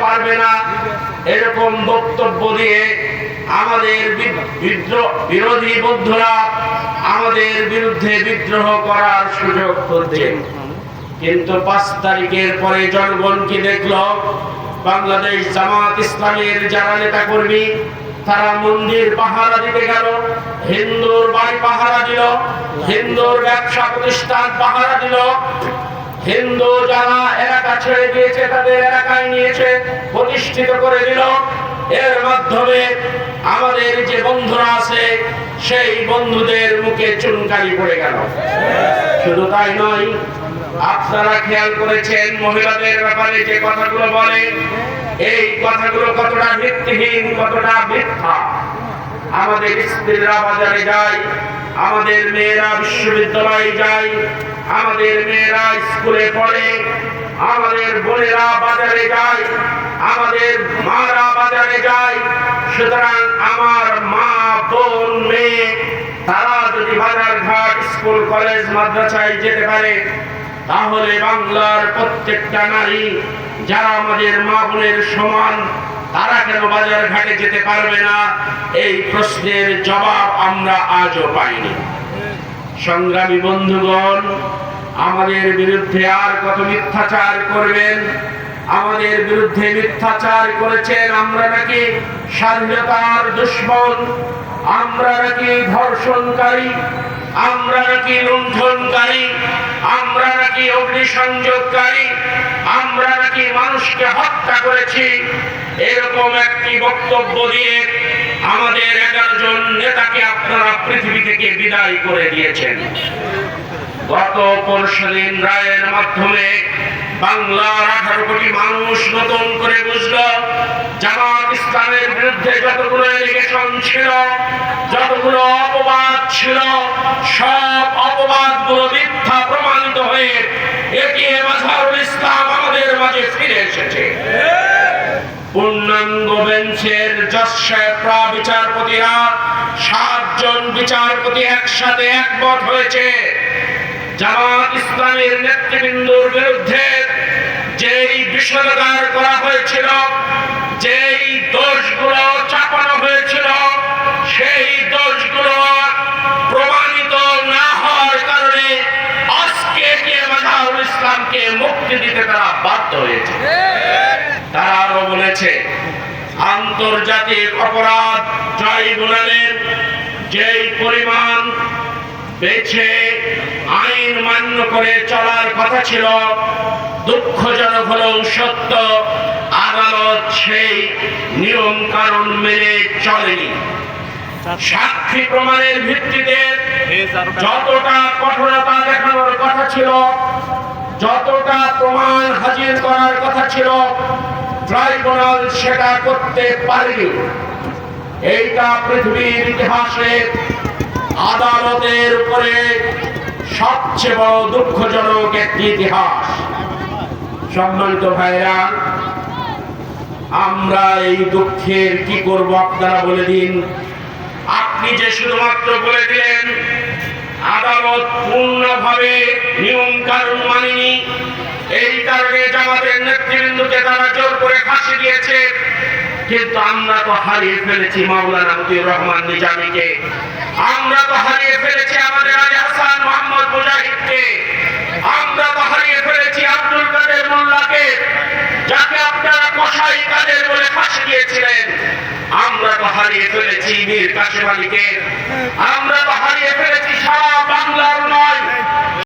পারবে না এরকম বক্তব্য দিয়ে আমাদের বিরোধী বন্ধুরা আমাদের বিরুদ্ধে বিদ্রোহ করার সুযোগ করছেন। কিন্তু 5 তারিখের পরে জনগণ কি দেখলো? বাংলাদেশ জামাত ইসলামের যারা নেতা কর্মী তারা মন্দির পাহারা দিতে গেল, হিন্দুর বাড়ি পাহারা দিল, হিন্দুর ব্যবসা প্রতিষ্ঠান পাহারা দিল, হিন্দু যারা এলাকা ছেড়ে দিয়েছে তাদের এলাকায় নিয়েছে প্রতিষ্ঠিত করে দিল। এর মাধ্যমে আমাদের যে বন্ধুরা আছে সেই বন্ধুদের মুখে চুনকালি পড়ে গেল। শুধু তাই নয়, আপনারা খেয়াল করেছেন মহিলাদের ব্যাপারে যে কথাগুলো বলে, এই কথাগুলো কতটা ভিত্তিহীন, কতটা মিথ্যা। আমাদের স্ত্রীরা বাজারে যায়, আমাদের মেয়েরা বিশ্ববিদ্যালয়ে যায়, আমাদের মেয়েরা স্কুলে পড়ে, আমাদের বোনেরা বাজারে যায়, আমাদের মারা বাজারে যায়। সুতরাং আমার মা, বোন, মেয়ে তারা যদি বাজার ঘাট, স্কুল, কলেজ, মাদ্রাসায় যেতে পারে, তাহলে বাংলার প্রত্যেকটা নারী যারা আমাদের মা বোনের সমান তারা কেন বাজার ঘাটে যেতে পারবে না? এই প্রশ্নের জবাব আমরা আজও পাইনি। সংগ্রামী বন্ধুগণ, আমাদের বিরুদ্ধে আর কত মিথ্যাচার করবেন? আমাদের বিরুদ্ধে মিথ্যাচার করেছেন আমরা নাকি স্বাধীনতার দুশ্মন, আমরা নাকি ধর্ষণকারী, আমরা নাকি লুণ্ঠনকারী, আমরা নাকি অগ্নিসংযোগকারী, আমরা নাকি মানুষকে হত্যা করেছি। এরকম একটি বক্তব্য দিয়ে আমাদের 11 জন নেতাকে আপনারা পৃথিবী থেকে বিদায় করে দিয়েছেন। গত পরশুদিন রায়ের মাধ্যমে বাংলার 18 কোটি মানুষ নতুন করে বুঝল জামাত ইসলামের বিরুদ্ধে যতগুলো এলিগেশন ছিল, যতগুলো অপবাদ ছিল, সব অপবাদগুলো মিথ্যা প্রমাণিত হয়ে এটিএম আজহারুল ইসলাম আমাদের মাঝে ফিরে এসেছে। পূর্ণাঙ্গ বেঞ্চের জজ সাহেবরা, বিচারপতিরা, 7 জন বিচারপতি একসাথে একমত হয়েছে জামাত ইসলামের নেতৃবৃন্দর বিরুদ্ধে যেই বিষোদ্গার করা হয়েছিল, যেই দোষগুলো চাপানো হয়েছিল, সেই দোষগুলো প্রমাণিত না হওয়ার কারণে আজকে আজহারুল ইসলামকে মুক্তি দিতে তারা বাধ্য হয়েছে। তারা আরো বলেছে আন্তর্জাতিক অপরাধ ট্রাইব্যুনালের যেই পরিমাণ বেছে আইন মান্য করে চলার কথা ছিল, দুঃখজনক হলেও সত্য, আদালত সেই নিয়ম কানুন মেনে চলেনি। সাক্ষী প্রমাণের ভিত্তিতে যতটা কঠোরতা দেখানোর কথা ছিল, যতটা প্রমাণ হাজির করার কথা ছিল, ট্রাইব্যুনাল সেটা করতে পারেনি। এইটা পৃথিবীর ইতিহাসে আদালতের উপরে সবচেয়ে বড় দুঃখজনক একটি ইতিহাস। সম্মানিত ভাইরা, আমরা এই দুঃখের কি করব আপনারা বলে দিন। আপনি যে শুধুমাত্র বলে দিলেন আদালত পূর্ণভাবে নিয়ম কানুন মানেনি, এই কারণে জামাতের নেতৃবৃন্দকে তারা জোর করে ফাঁসি দিয়েছে। কিন্তু আমরা তো হারিয়ে ফেলেছি মাওলানা মতিউর রহমান নিজামীকে, আমরা তো হারিয়ে ফেলেছি আমাদের আলী হাসান মোহাম্মদ মুজাহিদকে, আমরা তো হারিয়ে ফেলেছি আব্দুল কাদের মোল্লাকে, যাকে আপনারা কসাই কাদের বলে ফাঁসি দিয়েছিলেন, আমরা তো হারিয়ে ফেলেছি মীর কাসেম আলীকে, আমরা তো হারিয়ে